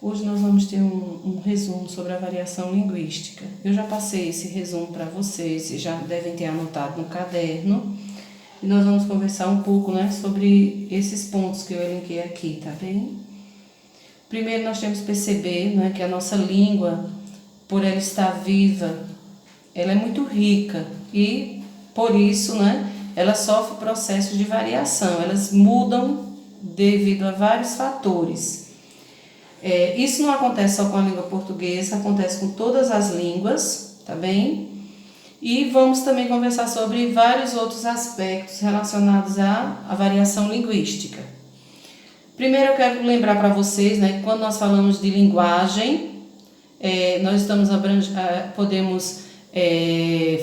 Hoje nós vamos ter um resumo sobre a variação linguística. Eu já passei esse resumo para vocês, vocês já devem ter anotado no caderno. E nós vamos conversar um pouco, né, sobre esses pontos que eu elenquei aqui, tá bem? Primeiro nós temos que perceber, né, que a nossa língua, por ela estar viva, ela é muito rica e, por isso, né, ela sofre processos de variação. Elas mudam devido a vários fatores. Isso não acontece só com a língua portuguesa, acontece com todas as línguas, tá bem? E vamos também conversar sobre vários outros aspectos relacionados à variação linguística. Primeiro eu quero lembrar para vocês, né, que quando nós falamos de linguagem, nós podemos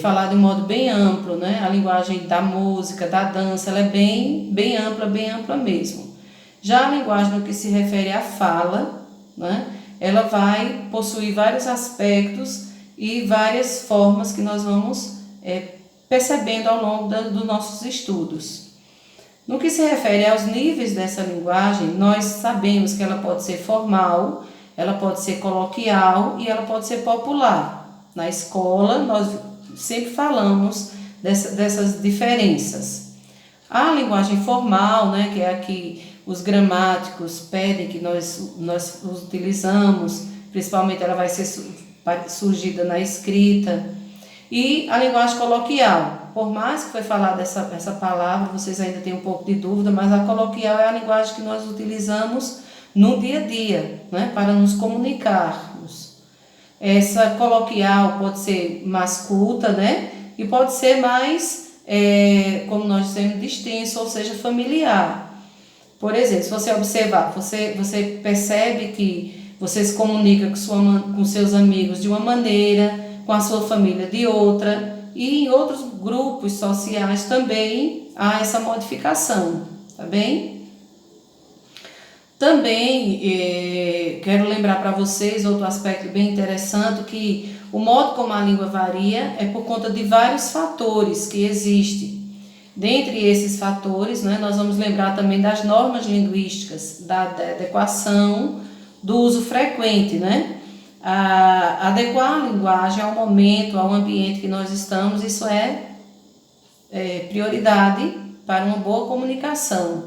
falar de um modo bem amplo, né? A linguagem da música, da dança, ela é bem ampla mesmo. Já a linguagem no que se refere à fala, né, ela vai possuir vários aspectos e várias formas que nós vamos percebendo ao longo dos nossos estudos. No que se refere aos níveis dessa linguagem, nós sabemos que ela pode ser formal, ela pode ser coloquial e ela pode ser popular. Na escola, nós sempre falamos dessas diferenças. A linguagem formal, né, que é a que os gramáticos pedem que nós utilizamos, principalmente ela vai ser surgida na escrita. E a linguagem coloquial, por mais que foi falada essa palavra, vocês ainda têm um pouco de dúvida, mas a coloquial é a linguagem que nós utilizamos no dia a dia, né, para nos comunicarmos. Essa coloquial pode ser mais culta, né, e pode ser mais, como nós dizemos, distenso, ou seja, familiar. Por exemplo, se você observar, você percebe que você se comunica com seus amigos de uma maneira, com a sua família de outra, e em outros grupos sociais também há essa modificação, tá bem? Também quero lembrar para vocês outro aspecto bem interessante, que o modo como a língua varia é por conta de vários fatores que existem. Dentre esses fatores, né, nós vamos lembrar também das normas linguísticas, da adequação, do uso frequente, né? Adequar a linguagem ao momento, ao ambiente que nós estamos, isso é prioridade para uma boa comunicação.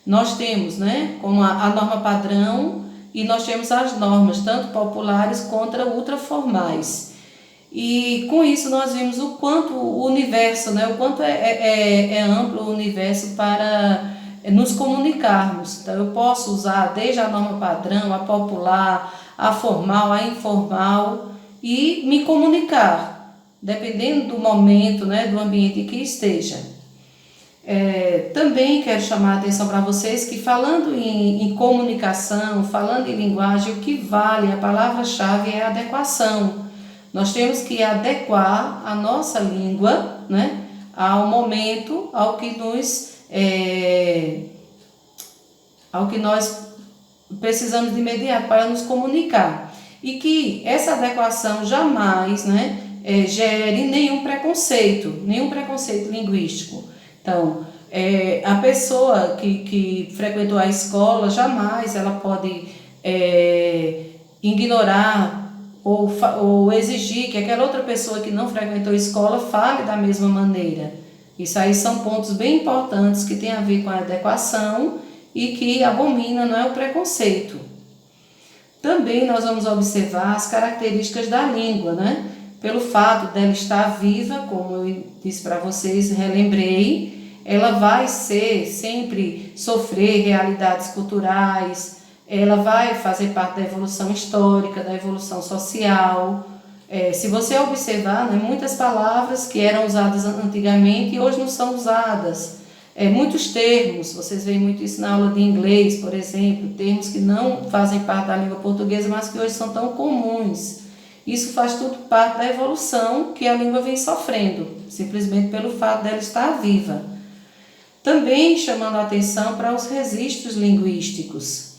Nós temos, né, como a norma padrão, e nós temos as normas, tanto populares quanto ultraformais. E com isso nós vimos o quanto o universo, né, o quanto é amplo o universo para nos comunicarmos. Então eu posso usar desde a norma padrão, a popular, a formal, a informal e me comunicar, dependendo do momento, né, do ambiente em que esteja. Também quero chamar a atenção para vocês que falando em comunicação, falando em linguagem, o que vale, a palavra-chave é adequação. Nós temos que adequar a nossa língua, né, ao momento, ao que nós precisamos de imediato para nos comunicar. E que essa adequação jamais, né, gere nenhum preconceito linguístico. Então, a pessoa que frequentou a escola, jamais ela pode ignorar ou exigir que aquela outra pessoa que não frequentou a escola fale da mesma maneira. Isso aí são pontos bem importantes que tem a ver com a adequação e que abomina, não é, o preconceito. Também nós vamos observar as características da língua, né? Pelo fato dela estar viva, como eu disse para vocês, relembrei, ela vai sempre sofrer realidades culturais, ela vai fazer parte da evolução histórica, da evolução social. Se você observar, né, muitas palavras que eram usadas antigamente e hoje não são usadas. Muitos termos, vocês veem muito isso na aula de inglês, por exemplo, termos que não fazem parte da língua portuguesa, mas que hoje são tão comuns. Isso faz tudo parte da evolução que a língua vem sofrendo, simplesmente pelo fato dela estar viva. Também chamando a atenção para os registros linguísticos.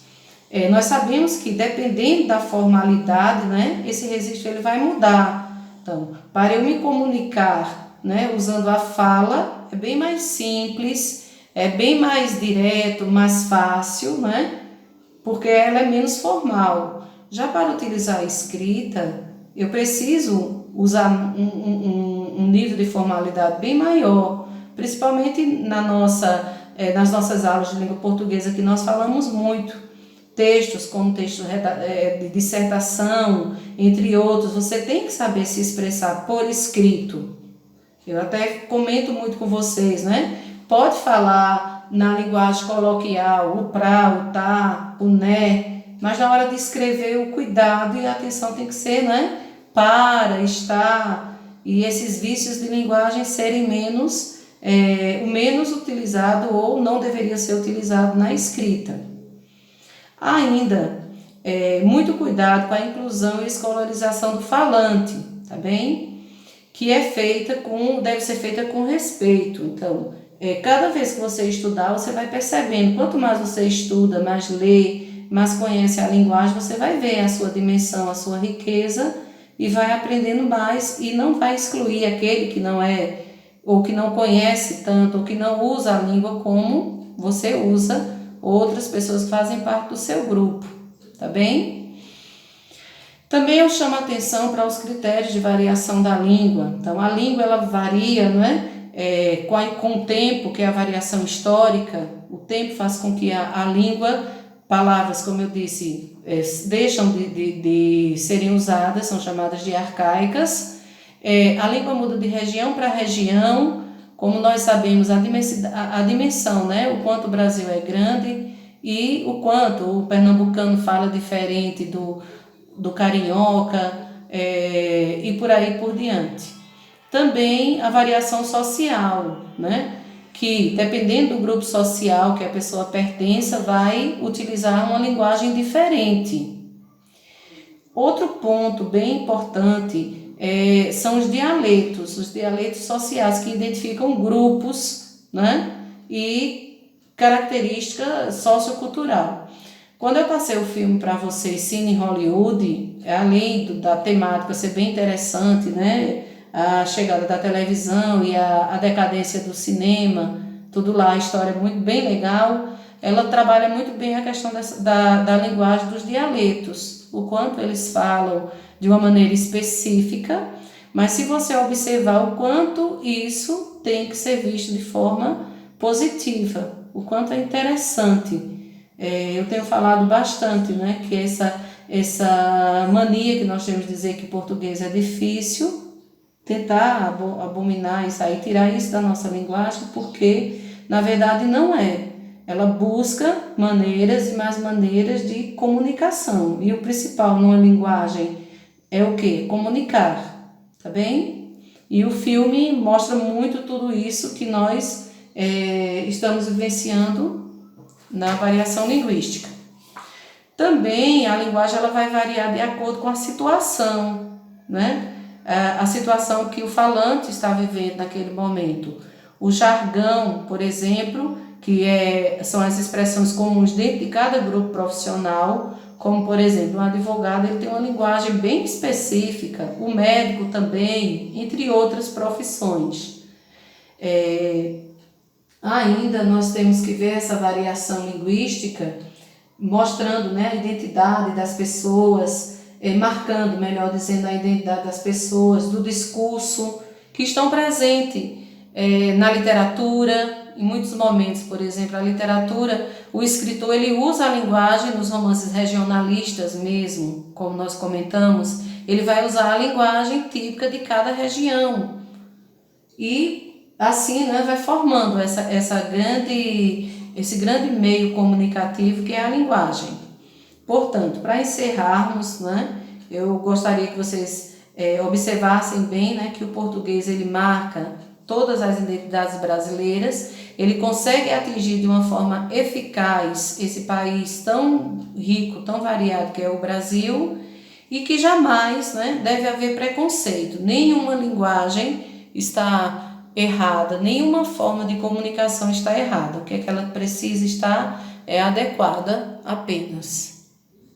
Nós sabemos que dependendo da formalidade, né, esse registro ele vai mudar. Então, para eu me comunicar, né, usando a fala, é bem mais simples, é bem mais direto, mais fácil, né? porque ela é menos formal. Já para utilizar a escrita, eu preciso usar um nível de formalidade bem maior, principalmente nas nossas aulas de língua portuguesa, que nós falamos muito. Textos como textos de dissertação, entre outros, você tem que saber se expressar por escrito. Eu até comento muito com vocês, né? Pode falar na linguagem coloquial, o pra, o tá, o né, mas na hora de escrever o cuidado e a atenção tem que ser, né? Para, está, e esses vícios de linguagem serem o menos utilizado ou não deveria ser utilizado na escrita. Ainda, muito cuidado com a inclusão e escolarização do falante, tá bem? Que deve ser feita com respeito. Então, cada vez que você estudar, você vai percebendo, quanto mais você estuda, mais lê, mais conhece a linguagem, você vai ver a sua dimensão, a sua riqueza e vai aprendendo mais e não vai excluir aquele que não é, ou que não conhece tanto, ou que não usa a língua como você usa, outras pessoas que fazem parte do seu grupo, tá bem? Também eu chamo a atenção para os critérios de variação da língua. Então, a língua ela varia, não é? Com o tempo, que é a variação histórica, o tempo faz com que a língua, palavras, como eu disse, deixam de serem usadas, são chamadas de arcaicas. A língua muda de região para região, como nós sabemos, a dimensão, né? O quanto o Brasil é grande e o quanto o pernambucano fala diferente do carioca e por aí por diante. Também a variação social, né? Que dependendo do grupo social que a pessoa pertença, vai utilizar uma linguagem diferente. Outro ponto bem importante são os dialetos sociais que identificam grupos, né? E característica sociocultural. Quando eu passei o filme para vocês, Cine Hollywood, além da temática ser bem interessante, né? A chegada da televisão e a decadência do cinema, tudo lá, a história é muito bem legal. Ela trabalha muito bem a questão da linguagem dos dialetos, o quanto eles falam de uma maneira específica, mas se você observar o quanto isso tem que ser visto de forma positiva, o quanto é interessante. Eu tenho falado bastante, né, que essa mania que nós temos de dizer que português é difícil, tentar abominar isso aí, tirar isso da nossa linguagem, porque na verdade não é. Ela busca maneiras e mais maneiras de comunicação. E o principal numa linguagem é o quê? Comunicar, tá bem? E o filme mostra muito tudo isso que nós estamos vivenciando na variação linguística. Também a linguagem ela vai variar de acordo com a situação, né? A situação que o falante está vivendo naquele momento. O jargão, por exemplo, que são as expressões comuns dentro de cada grupo profissional, como, por exemplo, um advogado ele tem uma linguagem bem específica, o médico também, entre outras profissões. Ainda nós temos que ver essa variação linguística, mostrando, né, a identidade das pessoas, marcando, melhor dizendo, a identidade das pessoas, do discurso, que estão presentes na literatura. Em muitos momentos, por exemplo, a literatura, o escritor ele usa a linguagem nos romances regionalistas mesmo, como nós comentamos, ele vai usar a linguagem típica de cada região. E assim, né, vai formando esse grande meio comunicativo que é a linguagem. Portanto, para encerrarmos, né, eu gostaria que vocês observassem bem, né, que o português ele marca todas as identidades brasileiras, ele consegue atingir de uma forma eficaz esse país tão rico, tão variado que é o Brasil, e que jamais, né, deve haver preconceito. Nenhuma linguagem está errada, nenhuma forma de comunicação está errada. O que é que ela precisa estar adequada apenas.